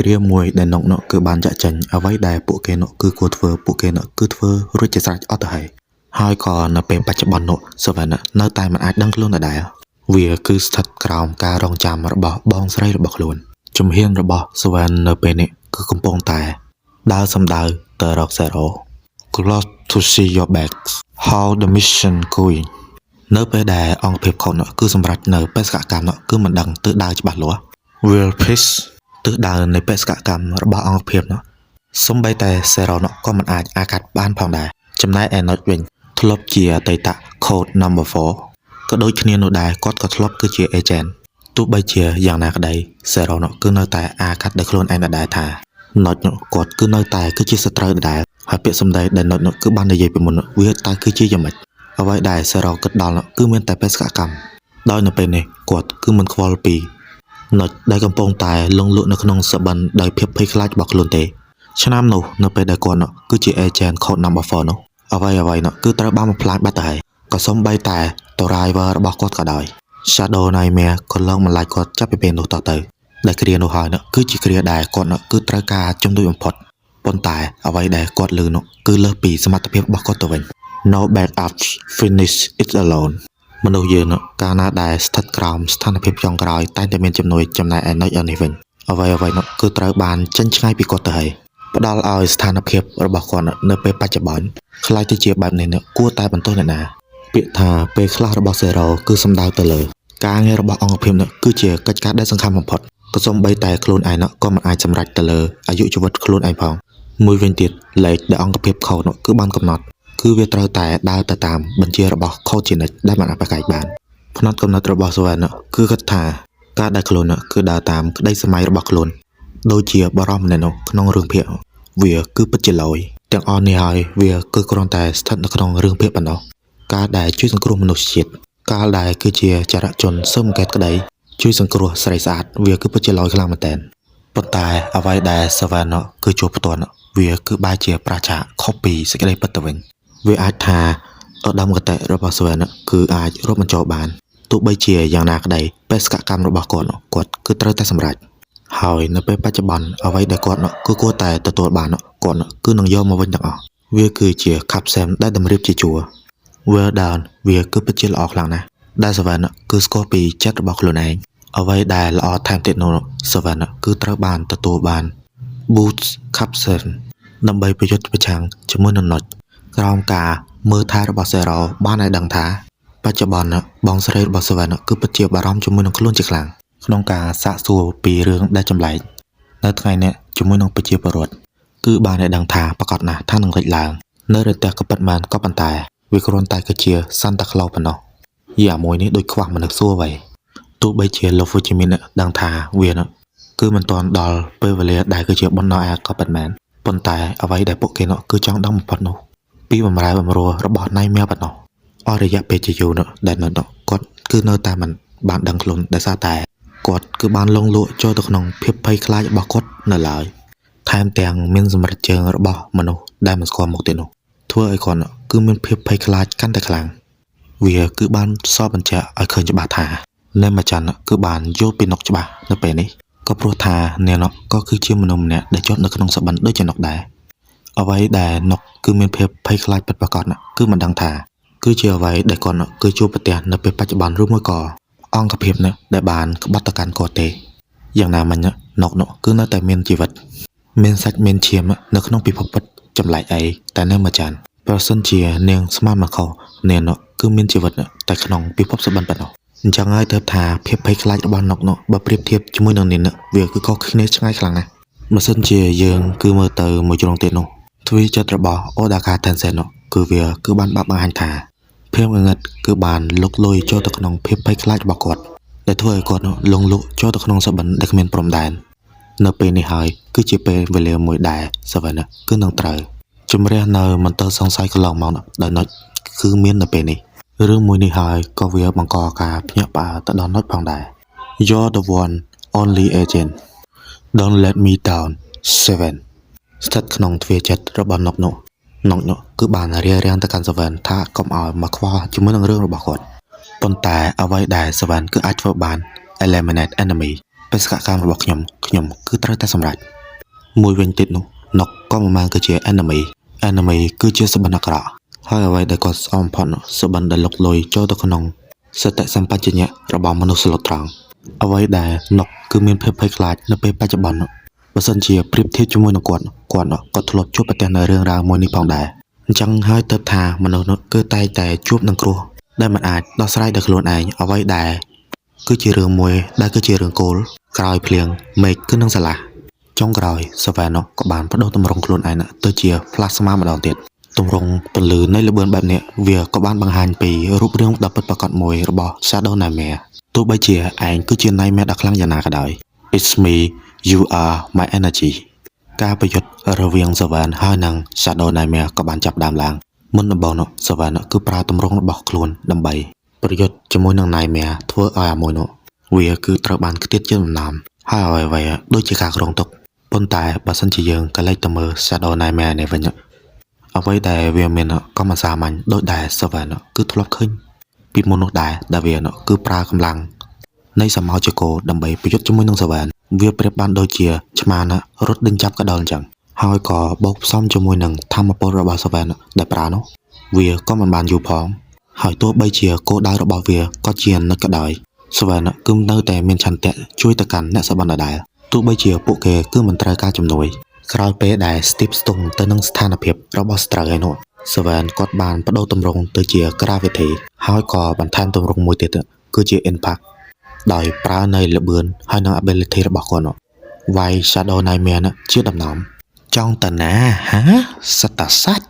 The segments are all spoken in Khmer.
គ្រាមួយដែលនកនោះគឺបានចាក់ចេញអ្វីដែលពួកគេនោះគឺគួរធ្វើពួកគេនោះគឺធ្វើរួចជាស្រេចអត់ទៅហើយក៏នៅពេលបច្ចុប្បន្ននោះ Savannah នៅតែមិនអាចដឹងខ្លួនដែរវាគឺស្ថិតក្រោមការរងចាំរបស់បងស្រីរបស់ខ្លួនជំហានរបស់ Savannah នៅពេលនេះគឺកំពុងតែដើរសំដៅទៅរក Zero Glad to see your bags how the mission going នៅពេលដែលអង្គភាពខុសនោះគឺសម្រាប់នៅបេសកកម្មនោះគឺមិនដឹងទិសដៅច្បាស់លាស់ Will Peace ទិសដៅនៃបេសកកម្មរបស់អង្គភាពនោះសូម្បីតែ Zero នោះក៏មិនអាចអាកាត់បានផងដែរចំណែកឯ Notch វិញធ្លាប់ជាអតីត Code Number 4ក៏ដូចគ្នានោះដែរគាត់ក៏ធ្លាប់គឺជា Agent ទោះបីជាយ៉ាងណាក្តី Zero នោះគឺនៅតែអាកាត់ដោយខ្លួនឯងដែរថា Notch នោះគាត់គឺនៅតែគឺជាសត្រូវដែរហើយពាក្យសម្ដីដែល Notch នោះគឺបាននិយាយពីមុនវាតែគឺជាយ៉ាងម៉េចអ្វីដែល Zero គិតដល់នោះគឺមានតែបេសកកម្មដោយនៅពេលនេះគាត់គឺមិនខ្វល់ពី Notch ដែលកំពុងតែលងលក់នៅក្នុងសបិនដោយភាពភ័យខ្លាចរបស់ខ្លួនទេឆ្នាំនោះនៅពេលដែលគាត់នោះគឺជា Agent Code Number 4នោះអ្វីនោះគឺត្រូវបានបំផ្លាញបាត់ទៅហើយក៏សូម្បីតែ Driver របស់គាត់ក៏ដោយ Shadow Nightmare ក៏ឡើងបន្លាចគាត់ចាប់ពីពេលនោះតទៅដែលគ្រានោះហើយនោះគឺជាគ្រាដែលគាត់នោះគឺត្រូវការជំនួយបំផុតប៉ុន្តែអ្វីដែលគាត់លឺនោះគឺលើសពីសមត្ថភាពរបស់គាត់ទៅវិញ No backup finish it alone មនុស្សយើងនោះកាលណាដែលស្ថិតក្រោមស្ថានភាពចុងក្រោយតែងតែមានជំនួយចំណែកឯ Notch នេះវិញអ្វីនោះគឺត្រូវបានចេញឆ្ងាយពីគាត់ទៅហើយផ្ដល់ឲ្យស្ថានភាពរបស់គាត់នៅពេលបច្ចុប្បន្នខ្លាយទៅជាបែបនេះគួរតែបន្ទោសអ្នកណាពាក្យថាពេលខ្លះរបស់ Zero គឺសំដៅទៅលើការងាររបស់អង្គភាពនោះគឺជាកិច្ចការដែលសំខាន់បំផុតក៏សូម្បីតែខ្លួនឯងនោះក៏មិនអាចសម្រេចទៅលើអាយុជីវិតខ្លួនឯងផងមួយវិញទៀតលេខដែលអង្គភាពខូចនោះគឺបានកំណត់គឺវាត្រូវតែដើរទៅតាមបញ្ជារបស់ខូចជានិច្ចដែលមិនអាចប្រកែកបានផ្នត់កំណត់របស់ Savannah គឺគិតថាការដែលខ្លួនគឺដើរតាមក្តីសម័យរបស់ខ្លួនដូចជាបរិសម្នាក់នោះក្នុងរឿងភាគវាគឺពិតជាលយទាំងអស់នេះហើយវាគឺគ្រាន់តែស្ថិតនៅក្នុងរឿងភាគប៉ុណ្ណោះការដែលជួយសង្គ្រោះមនុស្សជាតិកាលដែលគឺជាចរជនស៊ើបអង្កេតក្តីជួយសង្គ្រោះស្រីស្អាតវាគឺពិតជាលយខ្លាំងមែនទែនប៉ុន្តែអ្វីដែល Savannah គឺជួបផ្ទាល់វាគឺបែរជាប្រឆាំងខុសពីសេចក្តីពិតទៅវិញវាអាចថាឧត្តមគតិរបស់ Savannah គឺអាចរាប់បញ្ចូលបានទោះបីជាយ៉ាងណាក្តីបេសកកម្មរបស់គាត់គឺត្រូវតែសម្រេចហើយនៅពេលបច្ចុប្បន្នអ្វីដែលគាត់គឺគួរតែទទួលបានគាត់គឺនឹងយកមកវិញទាំងអស់វាគឺជា Capsem ដែលតម្រៀបជាជួរ Well done វាគឺពិតជាល្អខ្លាំងណាស់ដែល Savannah គឺស្គាល់ពីចិត្តរបស់ខ្លួនឯងអ្វីដែលល្អថែមទៀតនោះ Savannah គឺត្រូវបានទទួលបាន Boost Capsem ដើម្បីប្រយុទ្ធប្រឆាំងជាមួយនឹង Notch ក្រោមការមើលថែរបស់ Zero បានឲ្យដឹងថាបច្ចុប្បន្នបងស្រីរបស់ Savannah គឺពិតជាបារម្ភជាមួយនឹងខ្លួនជាខ្លាំងក្នុងការសាកសួរពីរឿងដែលចម្លែកនៅថ្ងៃនេះជាមួយនឹងប្រជាពលរដ្ឋគឺបានឲ្យដឹងថាប្រកាសណាស់ថានឹងលេចឡើងនៅរយៈក៏ពិតមែនក៏ប៉ុន្តែវាគ្រាន់តែគឺជា Santa Claus ប៉ុណ្ណោះយ៉ាមួយនេះដូចខ្វះមនុស្សសួរໄວទោះបីជា Love Jimin ដឹងថាវាគឺមិនទាន់ដល់ពេលវេលាដែលគឺជាបណ្ដោះអាក៏ពិតមែនប៉ុន្តែអ្វីដែលពួកគេគឺចង់ដឹងបំផុតនោះពីបំរែបំរួលរបស់ Nightmare ប៉ុណ្ណោះអស់រយៈពេលជាយូរដែលគាត់គឺនៅតែមិនបានដឹងខ្លួនដោយសារតែគាត់គឺបានលងលក់ចូលទៅក្នុងភាពភ័យខ្លាចរបស់គាត់នៅឡើយថែមទាំងមានសម្រិតជើងរបស់មនុស្សដែលមិនស្គាល់មុខទៀតនោះធ្វើឲ្យគាត់គឺមានភាពភ័យខ្លាចកាន់តែខ្លាំងវាគឺបានសរបញ្ជាក់ឲ្យឃើញច្បាស់ថាអ្នកម្ចាស់គឺបានយល់ពីNotchច្បាស់នៅពេលនេះក៏ព្រោះថាអ្នកក៏គឺជាមនុស្សម្នាក់ដែលជាប់នៅក្នុងសបិនដូចជាNotchដែរអ្វីដែលNotchគឺមានភាពភ័យខ្លាចពិតប្រាកដគឺមិនដឹងថាគឺជាអ្វីដែលគាត់គឺជួបប្រទះនៅពេលបច្ចុប្បន្នឬមួយក៏អង្គភាពដែលបានក្បត់ទៅកាន់គាត់ទេយ៉ាងណាមិញNotchគឺនៅតែមានជីវិតមានសាច់មានឈាមនៅក្នុងពិភពពិតចម្លែកអីតែនៅម្ចាស់ប្រសិនជានាងស្មានមកខុសនាងគឺមានជីវិតតែក្នុងពិភពសបិនប៉ុណ្ណោះអញ្ចឹងហើយទើបថាភាពភ័យខ្លាចរបស់Notchបើប្រៀបធៀបជាមួយនឹងនាងវាគឺខុសគ្នាឆ្ងាយខ្លាំងណាស់បើសិនជាយើងគឺមើលទៅមួយជ្រុងទៀតនោះទ្វីចិត្តរបស់ Odaka Tensei គឺវាគឺបានបាក់បង្ហាញថាភាពងងឹតគឺបានលុកលុយចូលទៅក្នុងភាពភ័យខ្លាចរបស់គាត់ដែលធ្វើឲ្យគាត់លងលក់ចូលទៅក្នុងសបិនដែលគ្មានព្រំដែននៅពេលនេះហើយគឺជាពេលវេលាមួយដែល Savannah គឺនឹងត្រូវជំរះនៅមន្ទិលសង្ស័យកន្លងមកដោយ Notch គឺមាននៅពេលនេះរឿងមួយនេះហើយក៏វាបង្កការភ្ញាក់ផ្អើលទៅដល់Notchផងដែរ You're the one only agent Don't let me down 7 ស្ថិតក្នុងទ្វារចិត្តរបស់Notchគឺបានរារាំងទៅកាន់ Savannah ថាកុំឲ្យមកខ្វល់ជាមួយនឹងរឿងរបស់គាត់ប៉ុន្តែអ្វីដែល Savannah គឺអាចធ្វើបាន eliminate enemy បេសកកម្មរបស់ខ្ញុំគឺត្រូវតែសម្រេចមួយវិញទៀតនោះណុកក៏មិនបានគឺជា enemy គឺជាសបិនអាក្រក់ហើយអ្វីដែលគាត់ស្អមផុតសបិនដែលលុកលុយចូលទៅក្នុងសតិសម្បជញ្ញៈរបស់មនុស្សស្លូតត្រង់អ្វីដែលណុកគឺមានភាពភ័យខ្លាចនៅពេលបច្ចុប្បន្នបើសិនជាប្រៀបធៀបជាមួយនឹងគាត់ក៏ធ្លាប់ជួបប្រទះនៅរឿងរ៉ាវមួយនេះផងដែរអញ្ចឹងហើយទើបថាមនុស្សនោះគឺតែងតែជួបនឹងគ្រោះដែលមិនអាចដោះស្រាយដោយខ្លួនឯងអ្វីដែលគឺជារឿងមួយដែលគឺជារឿងគោលក្រោយភ្លៀងមេឃគឺនឹងស្រឡះចុងក្រោយសាវ៉ែនក៏បានបដូរទម្រង់ខ្លួនឯងទៅជាផ្លាស្មាម្ដងទៀតទម្រង់ពន្លឺនៃល្បឿនបែបនេះវាក៏បានបង្ហាញពីរូបរាងដ៏ពិតប្រាកដមួយរបស់ Shadow Nightmare ទោះបីជាឯងគឺជា Nightmare ដ៏ខ្លាំងយ៉ាងណាក៏ដោយ It's me you are my energy ការប្រយុទ្ធរវាងសាវ៉ែនហើយនិង Shadow Nightmare ក៏បានចាប់ផ្ដើមឡើងមុនដំបូងសាវ៉ែនគឺប្រើទម្រង់របស់ខ្លួនដើម្បីប្រយុទ្ធជាមួយនឹង Nightmare ធ្វើឲ្យអាមួយនោះវាគឺត្រូវបានខ្ទាតជាដំណាំហើយអ្វីៗដូចជាការគ្រោងទុកប៉ុន្តែបើសិនជាយើងក៏លេចទៅមើល Shadow Nightmare នេះវិញអ្វីដែលវាមានក៏មិនសាមញ្ញដូចដែលសាវ៉ែនគឺធ្លាប់ឃើញពីមុននោះដែរដែលវាគឺប្រើកម្លាំងនៃសមោជគោដើម្បីប្រយុទ្ធជាមួយនឹងសាវ៉ែនវាប្រៀបបានដូចជាឆ្មារត់ដេញចាប់កដុលអញ្ចឹងហើយក៏បូកផ្សំជាមួយនឹងធម្មពលរបស់សាវ៉ែនដែលប្រើនោះវាក៏មិនបានយូរផងហើយទោះបីជាគោលដៅរបស់វាក៏ជានិច្ចក៏ដោយសាវ៉ែនគឺនៅតែមានឆន្ទៈជួយទៅកាន់អ្នកសបិនដដែលទោះបីជាពួកគេគឺមិនត្រូវការជំនួយក្រោយពេលដែល Steve ស្ទង់ទៅនឹងស្ថានភាពរបស់ស្រូវឯនោះ Seven គាត់បានបដូរទម្រង់ទៅជា Gravity ហើយក៏បន្ថែមទម្រង់មួយទៀតគឺជា Impact ដោយប្រើនៃល្បឿនហើយនិង ability របស់គាត់វាយ Shadow Nightmare ជាដំណំចង់តាណាហាសត្វតាសាច់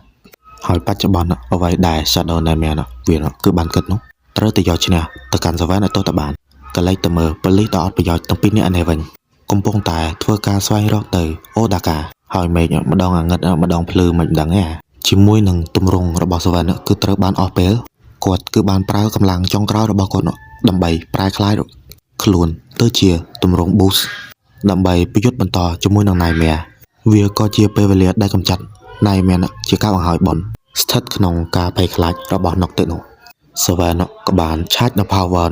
ហើយបច្ចុប្បន្នអ្វីដែល Shadow Nightmare វាគឺបានគិតនោះត្រូវតែយកឈ្នះទៅកាន់ Seven ឲ្យទោះតែបានក៏លេចទៅមើលប៉ូលីសដ៏អត់ប្រយោជន៍ទាំងពីរនាក់នេះវិញកំពុងតែធ្វើការស្វែងរកទៅអូដាកាហើយមេឃម្ដងអាងឹតម្ដងភ្លឺមិនដឹងទេជាមួយនឹងទម្រង់របស់សាវ៉ែនគឺត្រូវបានអស់ពេលគាត់គឺបានប្រើកម្លាំងចុងក្រោយរបស់គាត់ដើម្បីប្រែក្លាយខ្លួនទៅជាទម្រង់ boost ដើម្បីប្រយុទ្ធបន្តជាមួយនឹង Nightmare វាក៏ជាពេលវេលាដែលកម្ចាត់ Nightmare ជាការបង្ហើយបនស្ថិតក្នុងការភ័យខ្លាចរបស់ណុកទៀតនោះសាវ៉ែនក៏បានឆាចនៅ power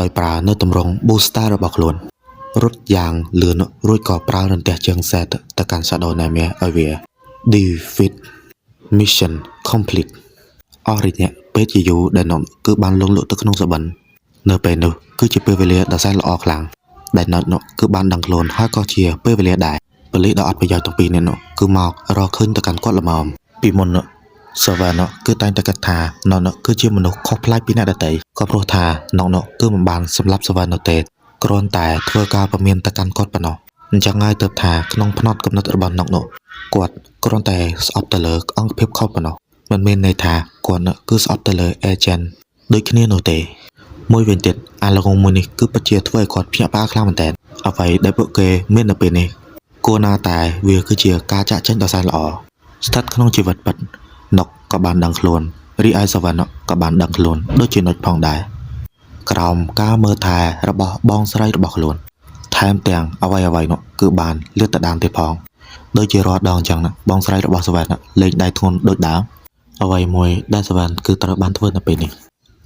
ដោយប្រើនៅទម្រង់ booster របស់ខ្លួនរត់យ៉ាងលឿនរួចក៏ប្រើរន្ទះជើងសេតទៅកាន់ Shadow Nightmare ឲ្យវា defeat mission complete អស់រយៈពេលជាយូរដែលណុកគឺបានលងលក់ទៅក្នុងសបិននៅពេលនោះគឺជាពេលវេលាដ៏សែនល្អខ្លាំងដែលណុកគឺបានដឹងខ្លួនហើយក៏ជាពេលវេលាដែរប៉ូលីសដ៏អត់ប្រយោជន៍ទាំងពីរនេះគឺមករកឃើញទៅកាន់គាត់ល្មមពីមុនSeven គឺតែងតែគិតថាណុកគឺជាមនុស្សខុសប្លែកពីអ្នកដទៃក៏ព្រោះថាណុកគឺមិនបានសម្លាប់ Seven នោះទេគ្រាន់តែធ្វើការពមៀនទៅកាន់គាត់ប៉ុណ្ណោះអញ្ចឹងហើយទើបថាក្នុងផ្នត់គំនិតរបស់ណុកគាត់គ្រាន់តែស្អប់ទៅលើអង្គភាពខុសប៉ុណ្ណោះមិនមានន័យថាគាត់គឺស្អប់ទៅលើ agent ដូចគ្នានោះទេមួយវិញទៀតអាឡុងមួយនេះគឺពិតជាធ្វើឲ្យគាត់ភ្ញាក់ផ្អើលខ្លាំងមែនទែនអ្វីដែលពួកគេមាននៅពេលនេះគួរណាតែវាគឺជាការចាក់ចេញដ៏សែនល្អស្ថិតក្នុងជីវិតពិតណុកក៏បានដឹងខ្លួនរីឯសាវ៉ែនក៏បានដឹងខ្លួនដូចជាណុចផងដែរក្រោមការមើលថែរបស់បងស្រីរបស់ខ្លួនថែមទាំងអ្វីនោះគឺបានលាតត្រដាងទៀតផងដូចជារាល់ដងអញ្ចឹងបងស្រីរបស់សាវ៉ែនលេងដៃធ្ងន់ដូចដើមអ្វីមួយដែលសាវ៉ែនគឺត្រូវបានធ្វើនៅពេលនេះ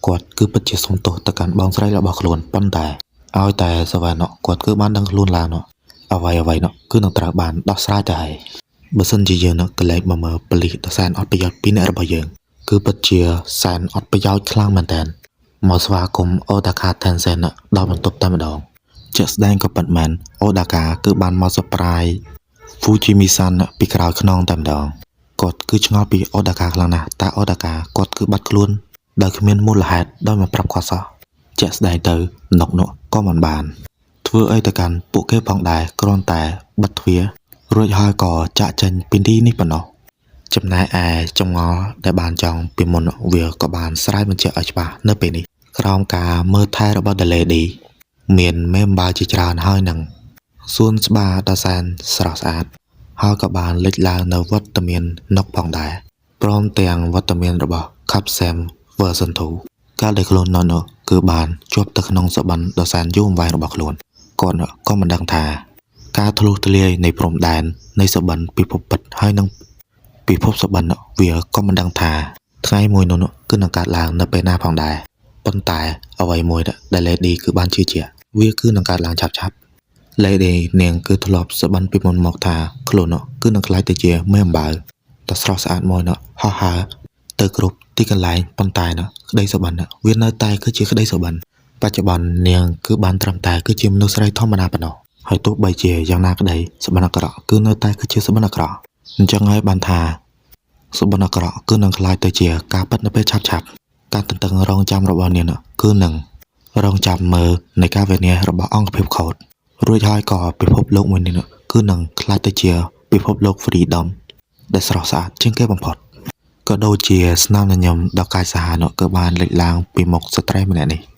គាត់គឺពិតជាសុំទោសទៅកាន់បងស្រីរបស់ខ្លួនប៉ុន្តែឲ្យតែសាវ៉ែនគាត់គឺបានដឹងខ្លួនឡើងអ្វីនោះគឺនឹងត្រូវបានដោះស្រាយទៅហើយបើសិនជាយើងកលែងមកមើលប៉ូលីសដ៏សែនអត់ប្រយោជន៍ពីអ្នករបស់យើងគឺពិតជាសែនអត់ប្រយោជន៍ខ្លាំងមែនតើមកស្វាគមន៍អូដាកា Tencent ដល់បន្ទប់តែម្ដងជាក់ស្ដែងក៏ពិតមែនអូដាកាគឺបានមក surprise Fujimi-san ពីក្រោយខ្នងតែម្ដងគាត់គឺឆ្ងល់ពីអូដាកាខ្លាំងណាស់តែអូដាកាគាត់គឺបាត់ខ្លួនដោយគ្មានមូលហេតុដោយមិនប្រាប់គាត់សោះជាក់ស្ដែងទៅណុកក៏មិនបានធ្វើអីទៅកាន់ពួកគេផងដែរគ្រាន់តែបិទទ្វាររួចហើយក៏ចាក់ចេញពីទីនេះប៉ុណ្ណោះចំណែកឯចម្ងល់ដែលបានចង់ពីមុនវាក៏បានស្រាយបញ្ជាក់ឲ្យច្បាស់នៅពេលនេះក្រោមការមើលថែរបស់ The Lady មានមេម្បាលជាច្រើនហើយនឹងសួនច្បារដ៏សែនស្រស់ស្អាតហើយក៏បានលេចឡើងនៅវត្តមានណុកផងដែរព្រមទាំងវត្តមានរបស់ Capsem version 2កាលដែលខ្លួនណុកគឺបានជាប់ទៅក្នុងសបិនដ៏សែនយូរអង្វែងរបស់ខ្លួនគាត់ក៏មិនដឹងថាការធ្លុះធ្លាយនៃព្រំដែននៃសបិនពិភពពិតហើយនឹងពិភពសបិនវាក៏មិនដឹងថាថ្ងៃមួយនោះគឺនឹងកើតឡើងនៅពេលណាផងដែរប៉ុន្តែអ្វីមួយដែល Lady គឺបានជឿជាក់វាគឺនឹងកើតឡើងឆាប់ Lady នាងគឺធ្លាប់សបិនពីមុនមកថាខ្លួនគឺនឹងខ្លាចទៅជាមេអំបៅតែស្រស់ស្អាតមួយហោះហើរទៅគ្រប់ទីកន្លែងប៉ុន្តែក្តីសបិនវានៅតែគឺជាក្តីសបិនបច្ចុប្បន្ននាងគឺបានត្រឹមតែគឺជាមនុស្សស្រីធម្មតាប៉ុណ្ណោះហើយទោះបីជាយ៉ាងណាក្តីសបិនអាក្រក់គឺនៅតែគឺជាសបិនអាក្រក់អញ្ចឹងហើយបានថាសបិនអាក្រក់គឺនឹងខ្លាចទៅជាការពិតនៅពេលឆាប់ៗការទន្ទឹងរង់ចាំរបស់នាងគឺនឹងរង់ចាំមើលនៃការវិនិច្ឆ័យរបស់អង្គភាពខូចរួចហើយក៏ពិភពលោកមួយនេះគឺនឹងខ្លាចទៅជាពិភពលោក freedom ដែលស្រស់ស្អាតជាងគេបំផុតក៏ដូចជាស្នាមញញឹមដ៏កាចសាហាវក៏បានលេចឡើងពីមុខស្ត្រីម្នាក់នេះ